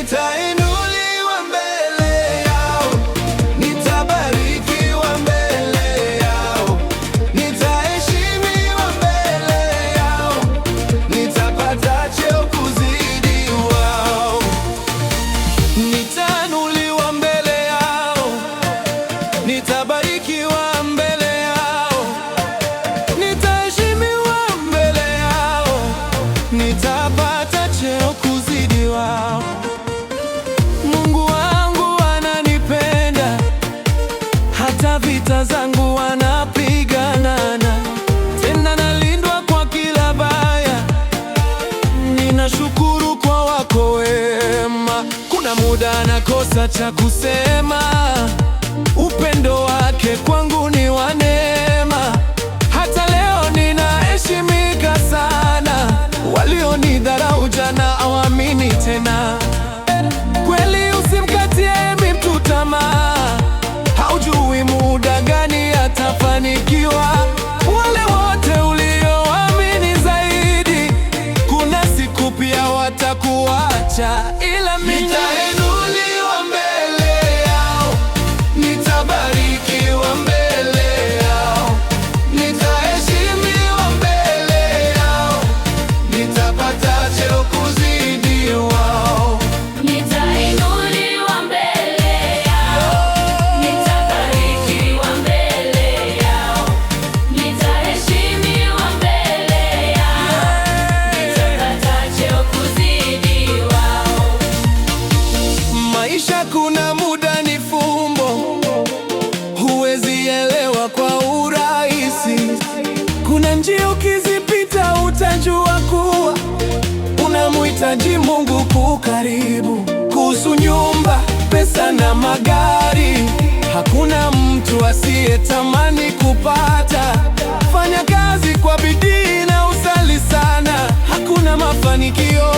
Nitainuliwa mbele yao, nitabarikiwa mbele yao, nitaheshimiwa mbele yao, nitapata cheo kuzidi wao. Nitainuliwa mbele yao, nitabarikiwa mbele yao, nitaheshimiwa mbele yao, nitapata cheo kuzidi wao. Mungu wangu ananipenda, hata vita zangu wanapiganana, tena nalindwa kwa kila baya. Ninashukuru kwa wako wema. Kuna muda nakosa cha kusema, upendo wake kwangu ni wa neema. Hata leo ninaheshimika sana, walionidharau jana hawaamini tena. Kweli usimkatie mtu tamaa, haujui muda gani atafanikiwa. Wale wote ulioamini zaidi, kuna siku pia watakuacha, ila nitainuliwa mbele yao, nitabarikiwa mbele yao, nitaheshimiwa mbele yao, nitapata cheo kuzidi wao. Nitainuliwa mbele yao, nitabarikiwa mbele yao, nitaheshimiwa mbele yao, nitapata cheo kuzidi wao. Maisha kuna muda ni fumbo, huwezi elewa kwa urahisi. Kuna njia ukizipita utajua kuwa unamhitaji Mungu kukaribu. Kuhusu nyumba, pesa na magari, hakuna mtu asiyetamani kupata. Fanya kazi kwa bidii na usali sana, hakuna mafanikio